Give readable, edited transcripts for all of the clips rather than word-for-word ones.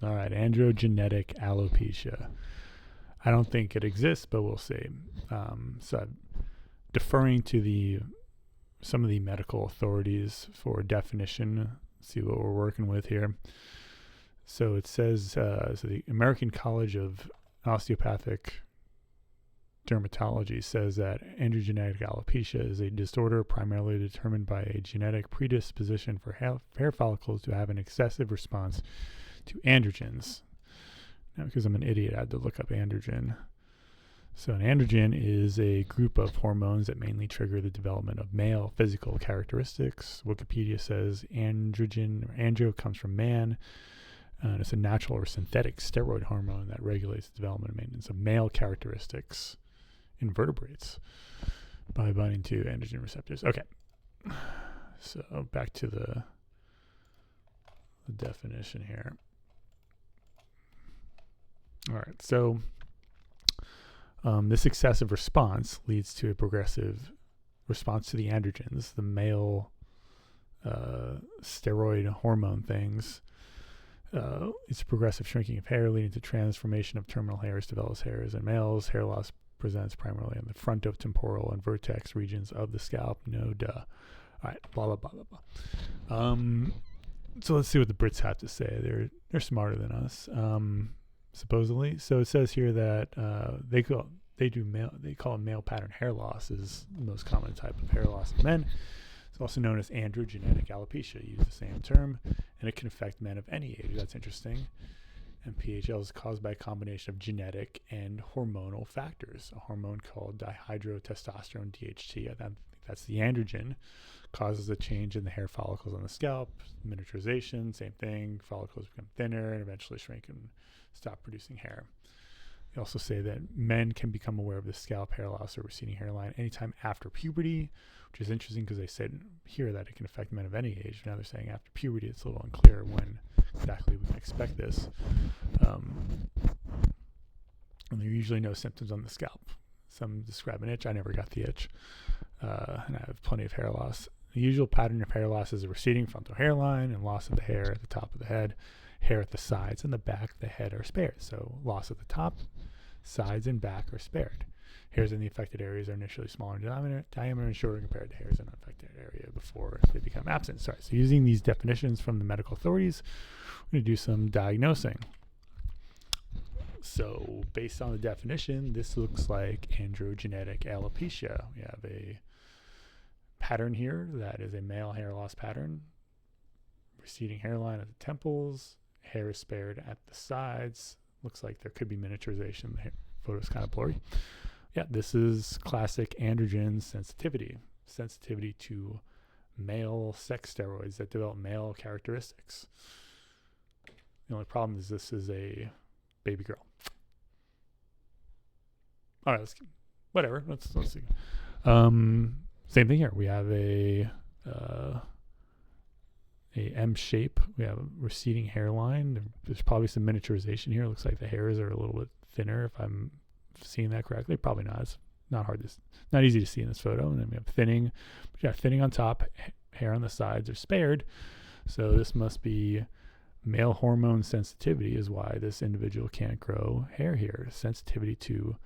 All right, androgenic alopecia. I don't think it exists, but we'll see. So I'm deferring to some of the medical authorities for definition. See what we're working with here. So it says, so the American College of Osteopathic Dermatology says that androgenic alopecia is a disorder primarily determined by a genetic predisposition for hair follicles to have an excessive response to androgens. Now, because I'm an idiot, I had to look up androgen. So an androgen is a group of hormones that mainly trigger the development of male physical characteristics. Wikipedia says andro comes from man, and it's a natural or synthetic steroid hormone that regulates the development and maintenance of male characteristics in vertebrates by binding to androgen receptors. Okay, so back to the definition here. All right, so this excessive response leads to a progressive response to the androgens, the male steroid hormone things. It's a progressive shrinking of hair leading to transformation of terminal hairs to vellus hairs. In males, hair loss presents primarily in the frontotemporal and vertex regions of the scalp. No duh. All right, blah, blah, blah, blah, blah. So let's see what the Brits have to say. They're smarter than us. Supposedly. So it says here that they call it male pattern hair loss is the most common type of hair loss in men. It's also known as androgenic alopecia. Use the same term, and it can affect men of any age. That's interesting. And PHL is caused by a combination of genetic and hormonal factors. A hormone called dihydrotestosterone (DHT), I think that's the androgen, causes a change in the hair follicles on the scalp. Miniaturization, same thing. Follicles become thinner and eventually shrink and stop producing hair. They also say that men can become aware of the scalp hair loss or receding hairline anytime after puberty, which is interesting because they said here that it can affect men of any age. Now they're saying after puberty. It's a little unclear when exactly we can expect this. And there are usually no symptoms on the scalp. Some describe an itch. I never got the itch. And I have plenty of hair loss. The usual pattern of hair loss is a receding frontal hairline and loss of the hair at the top of the head. Hair at the sides and the back of the head are spared. So loss at the top, sides, and back are spared. Hairs in the affected areas are initially smaller in diameter and shorter compared to hairs in an affected area before they become absent. Sorry. So using these definitions from the medical authorities, we're going to do some diagnosing. So based on the definition, this looks like androgenic alopecia. We have a pattern here that is a male hair loss pattern. Receding hairline at the temples. Hair is spared at the sides. Looks like there could be miniaturization. The photo's kind of blurry. Yeah, this is classic androgen sensitivity. Sensitivity to male sex steroids that develop male characteristics. The only problem is this is a baby girl. All right, let's see. Same thing here. We have a M shape. We have a receding hairline. There's probably some miniaturization here. It looks like the hairs are a little bit thinner, if I'm seeing that correctly. Probably not. It's not easy to see in this photo. And then we have thinning. We got thinning on top. Hair on the sides are spared. So this must be male hormone sensitivity is why this individual can't grow hair here. Sensitivity to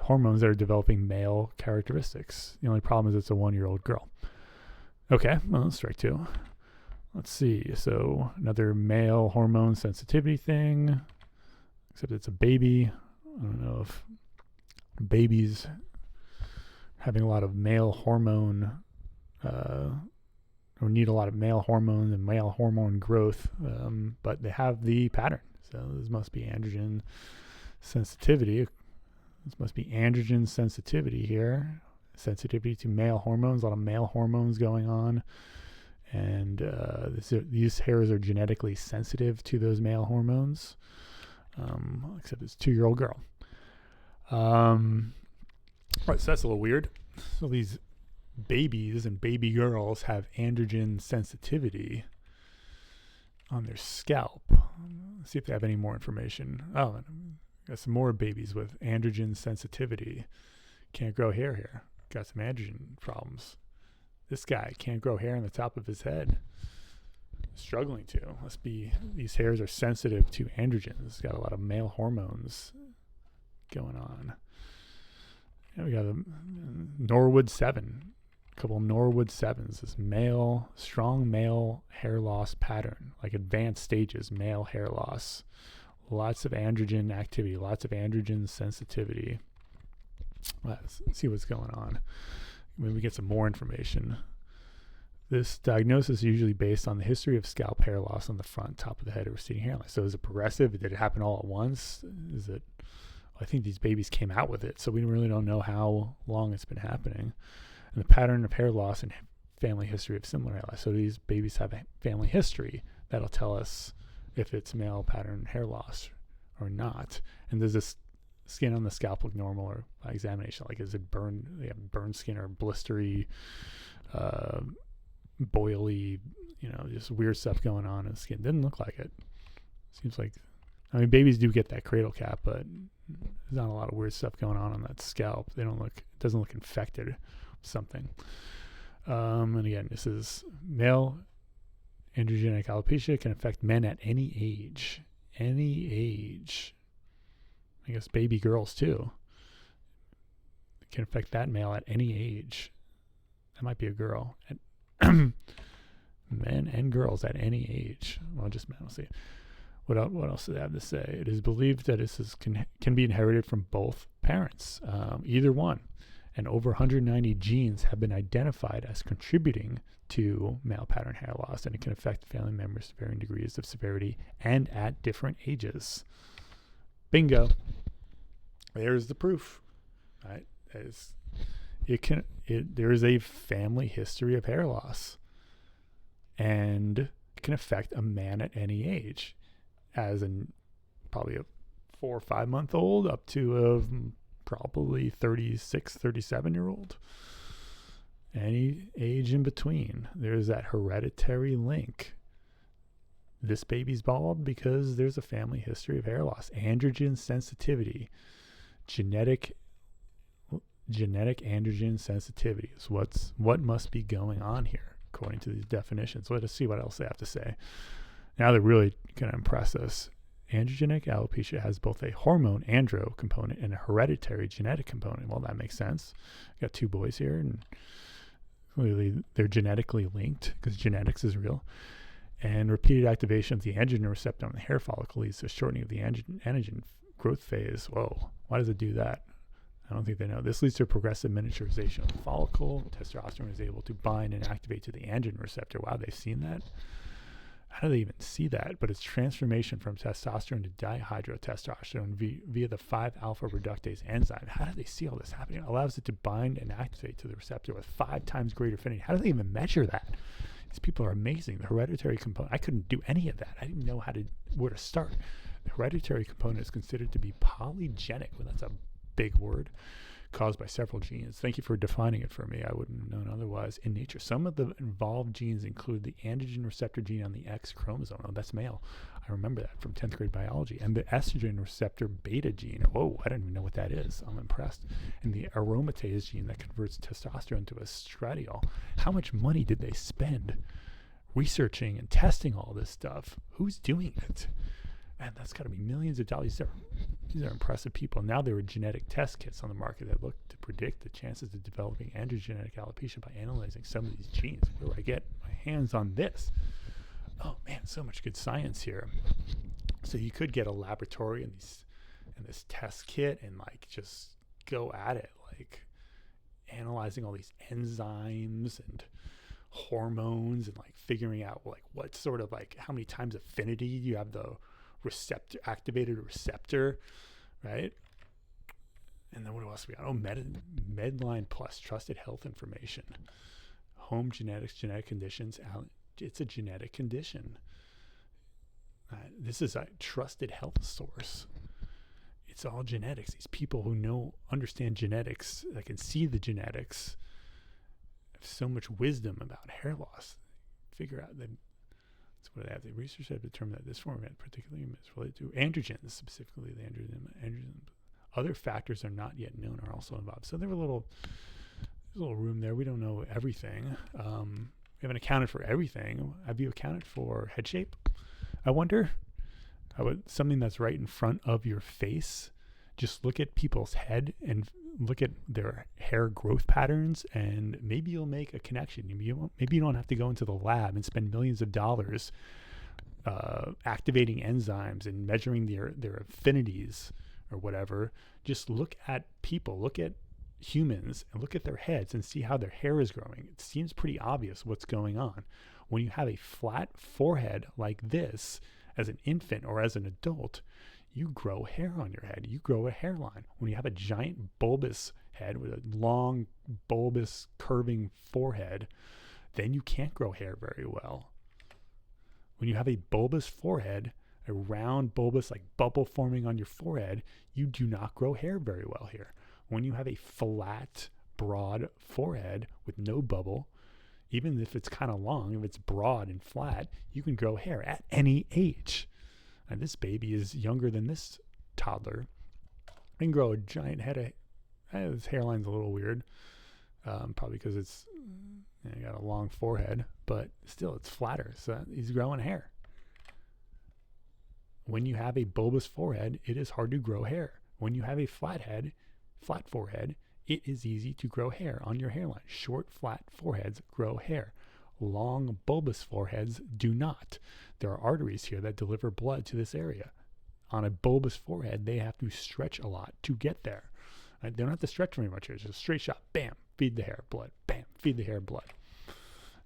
hormones that are developing male characteristics. The only problem is it's a 1-year-old girl. Okay, well, strike two. Let's see. So another male hormone sensitivity thing, except it's a baby. I don't know if babies having a lot of male hormone or need a lot of male hormones and male hormone growth, but they have the pattern. So this must be androgen sensitivity. This must be androgen sensitivity here. Sensitivity to male hormones, a lot of male hormones going on. And these hairs are genetically sensitive to those male hormones, except it's a 2-year-old girl. Right, so that's a little weird. So these babies and baby girls have androgen sensitivity on their scalp. Let's see if they have any more information. Oh, got some more babies with androgen sensitivity. Can't grow hair here. Got some androgen problems. This guy can't grow hair on the top of his head. struggling to. These hairs are sensitive to androgens. It's got a lot of male hormones going on. And we got a Norwood 7, a couple of Norwood 7s. This strong male hair loss pattern, like advanced stages, male hair loss. Lots of androgen activity, lots of androgen sensitivity. Let's see what's going on. Maybe we get some more information. This diagnosis is usually based on the history of scalp hair loss on the front, top of the head, or receding hairline. So is it progressive? Did it happen all at once? I think these babies came out with it, so we really don't know how long it's been happening. And the pattern of hair loss and family history of similar hair loss. So these babies have a family history that'll tell us if it's male pattern hair loss or not. And does this skin on the scalp look normal or by examination? Like, is it burned? They have burned skin or blistery, boily, just weird stuff going on in the skin. Didn't look like it. Seems like, babies do get that cradle cap, but there's not a lot of weird stuff going on that scalp. It doesn't look infected with something. And again, this is male androgenic alopecia can affect men at any age. Any age. I guess baby girls too. It can affect that male at any age. That might be a girl. Men and girls at any age. Well, just men. We'll see. What else do they have to say? It is believed that this can be inherited from both parents, either one. And over 190 genes have been identified as contributing to male pattern hair loss, and it can affect family members to varying degrees of severity and at different ages. Bingo. There's the proof. Right? There is a family history of hair loss, and it can affect a man at any age, as in probably a 4 or 5 month old up to a probably 36, 37-year-old. Any age in between. There's that hereditary link. This baby's bald because there's a family history of hair loss. Androgen sensitivity. Genetic androgen sensitivity is what must be going on here, according to these definitions. Let us see what else they have to say. Now they're really going to impress us. Androgenic alopecia has both a hormone andro component and a hereditary genetic component. Well, that makes sense. Got 2 boys here, and clearly they're genetically linked because genetics is real. And repeated activation of the androgen receptor on the hair follicle leads to a shortening of the anagen growth phase. Whoa, why does it do that? I don't think they know. This leads to a progressive miniaturization of the follicle. Testosterone is able to bind and activate to the androgen receptor. Wow, they've seen that? How do they even see that? But it's transformation from testosterone to dihydrotestosterone via the 5-alpha reductase enzyme. How do they see all this happening? It allows it to bind and activate to the receptor with 5 times greater affinity. How do they even measure that? These people are amazing. The hereditary component, I couldn't do any of that. I didn't know where to start. The hereditary component is considered to be polygenic. Well, that's a big word. Caused by several genes. Thank you for defining it for me. I wouldn't have known otherwise. In nature, some of the involved genes include the androgen receptor gene on the X chromosome. Oh, that's male. I remember that from 10th grade biology. And the estrogen receptor beta gene. Whoa, I don't even know what that is. I'm impressed. And the aromatase gene that converts testosterone to estradiol. How much money did they spend researching and testing all this stuff? Who's doing it? Man, that's got to be millions of dollars. These are impressive people. Now there are genetic test kits on the market that look to predict the chances of developing androgenic alopecia by analyzing some of these genes. Where do I get my hands on this? Oh man, so much good science here. So you could get a laboratory and this test kit and like just go at it, like analyzing all these enzymes and hormones and like figuring out like what sort of like how many times affinity you have the activated receptor, right? And then what else we got? Oh, Medline Plus, trusted health information. Home genetics, genetic conditions. It's a genetic condition. This is a trusted health source. It's all genetics. These people who understand genetics, that can see the genetics, have so much wisdom about hair loss. Figure out that. That's what they have. The research have determined that this form of particularly is related to androgens, specifically the androgen. Other factors are not yet known are also involved. So there's a little room there. We don't know everything. We haven't accounted for everything. Have you accounted for head shape? I wonder. Something that's right in front of your face. Just look at people's head and look at their hair growth patterns, and maybe you'll make a connection. Maybe you don't have to go into the lab and spend millions of dollars activating enzymes and measuring their affinities or whatever. Just look at people, look at humans, and look at their heads and see how their hair is growing. It seems pretty obvious what's going on. When you have a flat forehead like this as an infant or as an adult, you grow hair on your head. You grow a hairline. When you have a giant bulbous head with a long, bulbous, curving forehead, then you can't grow hair very well. When you have a bulbous forehead, a round, bulbous, like bubble forming on your forehead, you do not grow hair very well here. When you have a flat, broad forehead with no bubble, even if it's kind of long, if it's broad and flat, you can grow hair at any age. And this baby is younger than this toddler. I can grow a giant head of, his hairline's a little weird, probably because it's got a long forehead, but still it's flatter, so he's growing hair. When you have a bulbous forehead, it is hard to grow hair. When you have a flat forehead, it is easy to grow hair on your hairline. Short, flat foreheads grow hair. Long, bulbous foreheads do not. There are arteries here that deliver blood to this area. On a bulbous forehead, they have to stretch a lot to get there. Right? They don't have to stretch very much here. It's just a straight shot. Bam, feed the hair, blood. Bam, feed the hair, blood.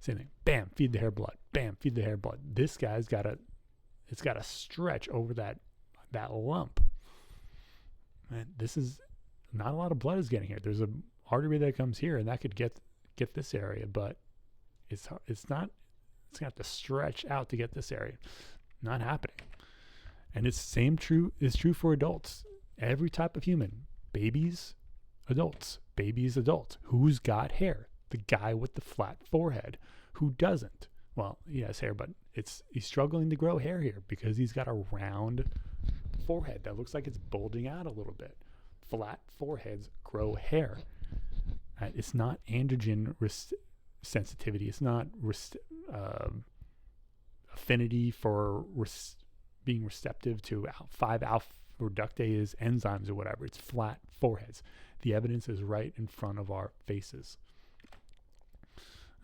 Same thing. Bam, feed the hair, blood. Bam, feed the hair, blood. This guy's got to stretch over that lump. And this is not a lot of blood is getting here. There's an artery that comes here, and that could get this area, but it's not. It's gonna have to stretch out to get this area. Not happening. And it's true for adults. Every type of human, babies, adults. Who's got hair? The guy with the flat forehead. Who doesn't? Well, he has hair, but he's struggling to grow hair here because he's got a round forehead that looks like it's bulging out a little bit. Flat foreheads grow hair. It's not androgen sensitivity. It's not affinity for being receptive to 5-alpha reductase enzymes or whatever. It's flat foreheads. The evidence is right in front of our faces.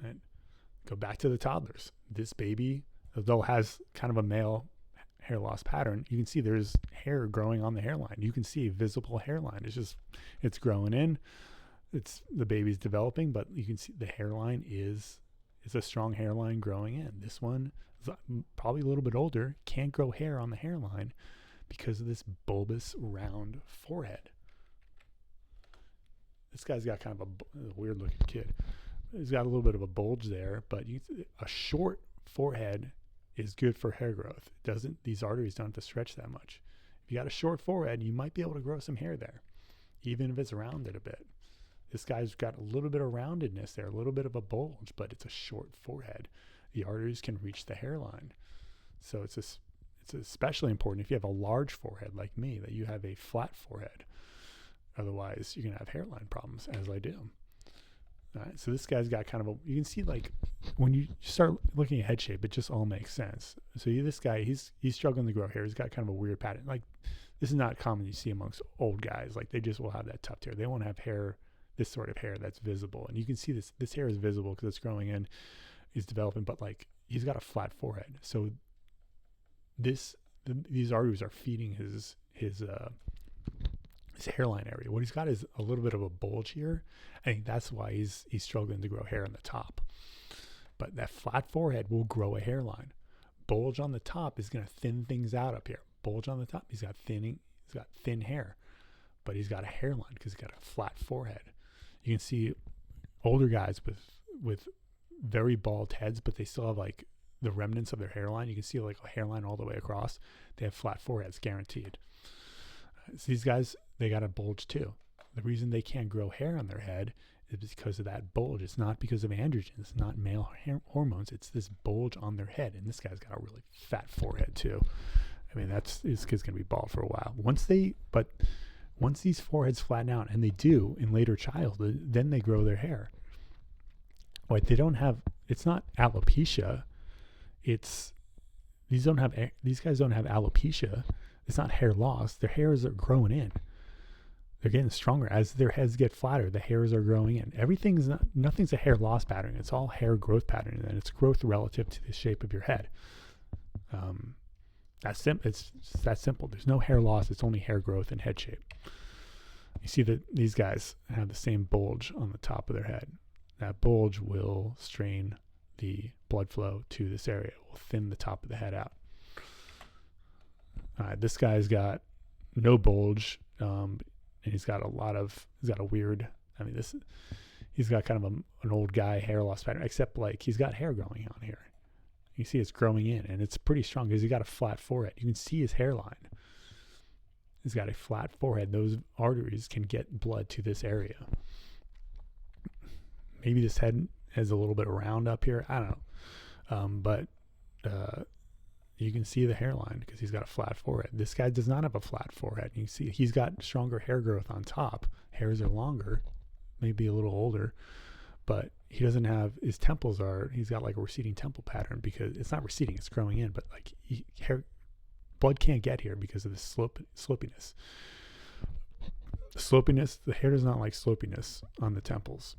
And go back to the toddlers. This baby, although has kind of a male hair loss pattern, you can see there's hair growing on the hairline. You can see a visible hairline. It's growing in. The baby's developing, but you can see the hairline is a strong hairline growing in. This one is probably a little bit older, can't grow hair on the hairline because of this bulbous round forehead. This guy's got kind of a weird looking kid. He's got a little bit of a bulge there, but a short forehead is good for hair growth. These arteries don't have to stretch that much. If you got a short forehead, you might be able to grow some hair there, even if it's rounded a bit. This guy's got a little bit of roundedness there, a little bit of a bulge, but it's a short forehead. The arteries can reach the hairline. So it's especially important if you have a large forehead like me, that you have a flat forehead. Otherwise, you're going to have hairline problems, as I do. All right, so this guy's got kind of you can see, like, when you start looking at head shape, it just all makes sense. So this guy, he's struggling to grow hair. He's got kind of a weird pattern. Like, this is not common you see amongst old guys. Like, they just will have that tuft hair. They won't have hair, this sort of hair that's visible. And you can see this hair is visible because it's growing in, is developing, but like, he's got a flat forehead. So these arteries are feeding his hairline area. What he's got is a little bit of a bulge here. I think that's why he's struggling to grow hair on the top. But that flat forehead will grow a hairline. Bulge on the top is going to thin things out up here. Bulge on the top, he's got thin hair, but he's got a hairline because he's got a flat forehead. You can see older guys with very bald heads, but they still have like the remnants of their hairline. You can see like a hairline all the way across. They have flat foreheads, guaranteed. So these guys, they got a bulge too. The reason they can't grow hair on their head is because of that bulge. It's not because of androgens. It's not male hormones. It's this bulge on their head. And this guy's got a really fat forehead too. I mean, this kid's going to be bald for a while. Once these foreheads flatten out, and they do in later childhood, then they grow their hair. Like, they don't have it's not alopecia. These guys don't have alopecia. It's not hair loss. Their hairs are growing in. They're getting stronger as their heads get flatter. The hairs are growing in. Nothing's a hair loss pattern. It's all hair growth pattern, and it's growth relative to the shape of your head. It's that simple. There's no hair loss. It's only hair growth and head shape. You see that these guys have the same bulge on the top of their head. That bulge will strain the blood flow to this area. It will thin the top of the head out. This guy's got no bulge, and he's got a weird, he's got kind of an old guy hair loss pattern, except like he's got hair growing on here. You see it's growing in, and it's pretty strong because he's got a flat forehead. You can see his hairline. He's got a flat forehead. Those arteries can get blood to this area. Maybe this head has a little bit of round up here. I don't know. But you can see the hairline because he's got a flat forehead. This guy does not have a flat forehead. You see he's got stronger hair growth on top. Hairs are longer, maybe a little older, but he doesn't have, he's got like a receding temple pattern because it's not receding, it's growing in, but like blood can't get here because of the slopiness. The hair does not like slopiness on the temples.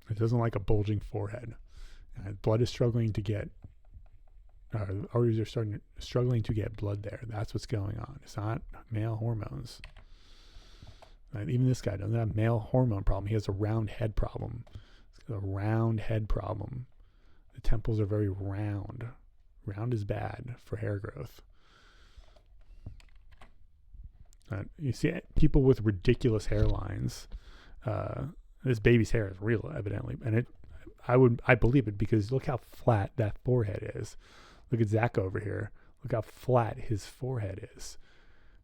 It doesn't like a bulging forehead. Blood is struggling to get, arteries are struggling to get blood there. That's what's going on. It's not male hormones. Even this guy doesn't have male hormone problem. He has a round head problem. He's got a round head problem. The temples are very round. Round is bad for hair growth. You see people with ridiculous hairlines. This baby's hair is real, evidently, and I believe it because look how flat that forehead is. Look at Zach over here. Look how flat his forehead is.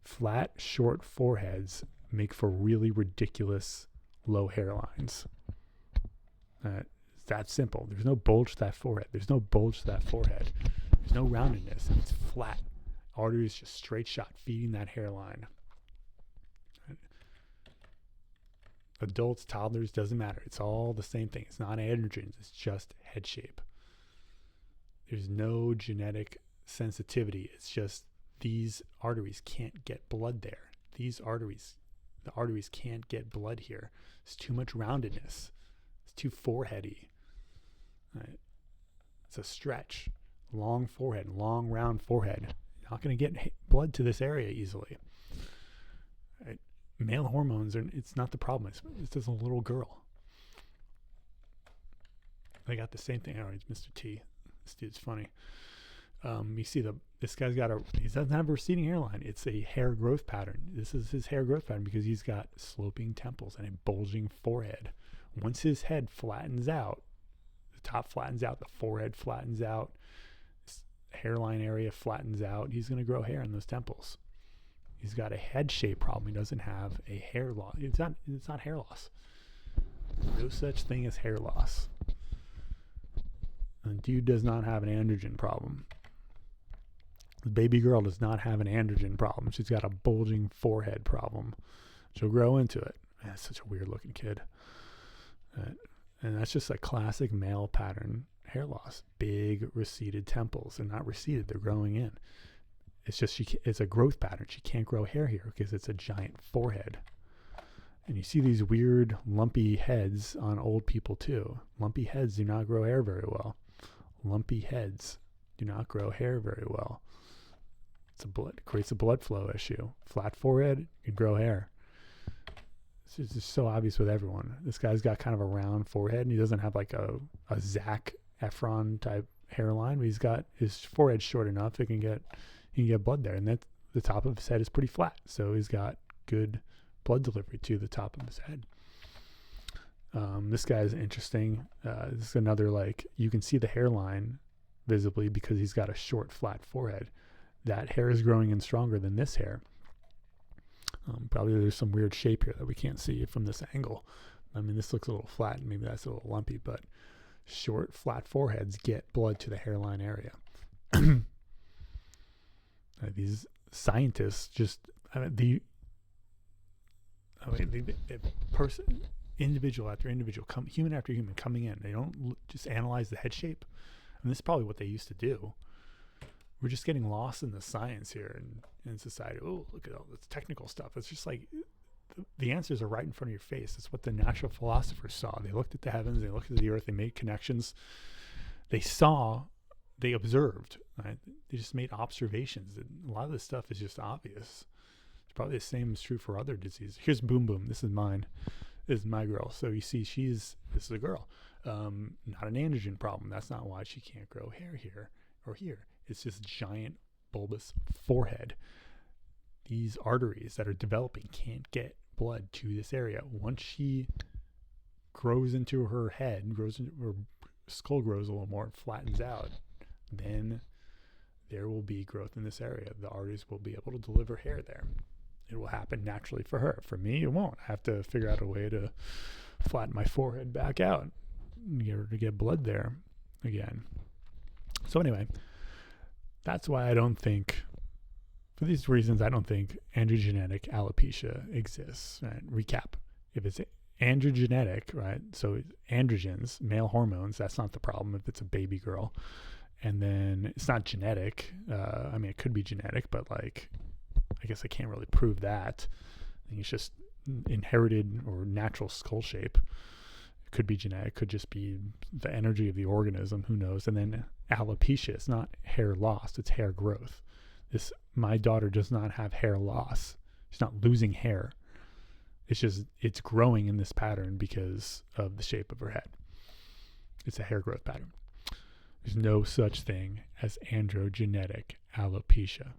Flat, short foreheads make for really ridiculous low hairlines. It's that simple. There's no bulge to that forehead. There's no roundedness. It's flat. Arteries just straight shot feeding that hairline. Adults, toddlers, doesn't matter. It's all the same thing. It's not androgens. It's just head shape. There's no genetic sensitivity. It's just these arteries can't get blood there. The arteries can't get blood here. It's too much roundedness. It's too foreheady. Right? It's a stretch. Long forehead, long round forehead. You're not going to get blood to this area easily. Right? Male hormones it's not the problem. It's just a little girl. They got the same thing. Oh, it's Mr. T. This dude's funny. You see this guy's he doesn't have a receding hairline. It's a hair growth pattern. This is his hair growth pattern because he's got sloping temples and a bulging forehead. Once his head flattens out, the top flattens out, the forehead flattens out, this hairline area flattens out, he's going to grow hair in those temples. He's got a head shape problem. He doesn't have a hair loss. It's not hair loss. No such thing as hair loss. The dude does not have an androgen problem. The baby girl does not have an androgen problem. She's got a bulging forehead problem. She'll grow into it. Man, that's such a weird looking kid. And that's just a classic male pattern hair loss. Big receded temples. They're not receded. They're growing in. It's just it's a growth pattern. She can't grow hair here because it's a giant forehead. And you see these weird lumpy heads on old people too. Lumpy heads do not grow hair very well. Lumpy heads do not grow hair very well. It creates a blood flow issue. Flat forehead, you can grow hair. It's just so obvious with everyone. This guy's got kind of a round forehead, and he doesn't have like a Zac Efron type hairline, but he's got his forehead short enough he can get blood there, and that the top of his head is pretty flat, so he's got good blood delivery to the top of his head. This guy is interesting. This is another, like, you can see the hairline visibly because he's got a short, flat forehead. That hair is growing in stronger than this hair. Probably there's some weird shape here that we can't see from this angle. I mean, this looks a little flat, and maybe that's a little lumpy, but short, flat foreheads get blood to the hairline area. These scientists just, the person, individual after individual, human after human coming in. They don't just analyze the head shape. And this is probably what they used to do. We're just getting lost in the science here in society. Oh, look at all this technical stuff. It's just like the answers are right in front of your face. It's what the natural philosophers saw. They looked at the heavens, they looked at the earth, they made connections. They saw, they observed, right? They just made observations. And a lot of this stuff is just obvious. It's probably the same is true for other diseases. Here's Boom Boom. This is mine. This is my girl. So you see, this is a girl. Not an androgen problem. That's not why she can't grow hair here or here. It's this giant bulbous forehead. These arteries that are developing can't get blood to this area. Once she grows into her head, her skull grows a little more, flattens out, then there will be growth in this area. The arteries will be able to deliver hair there. It will happen naturally for her. For me, it won't. I have to figure out a way to flatten my forehead back out and get her to get blood there again. So anyway, that's why I don't think, for these reasons, I don't think androgenic alopecia exists. Right? Recap. If it's androgenetic, right? So androgens, male hormones, that's not the problem if it's a baby girl. And then it's not genetic. I mean, it could be genetic, but like, I guess I can't really prove that. I think it's just inherited or natural skull shape. It could be genetic, could just be the energy of the organism, who knows. And then alopecia, it's not hair loss, it's hair growth. My daughter does not have hair loss. She's not losing hair. It's just, it's growing in this pattern because of the shape of her head. It's a hair growth pattern. There's no such thing as androgenic alopecia.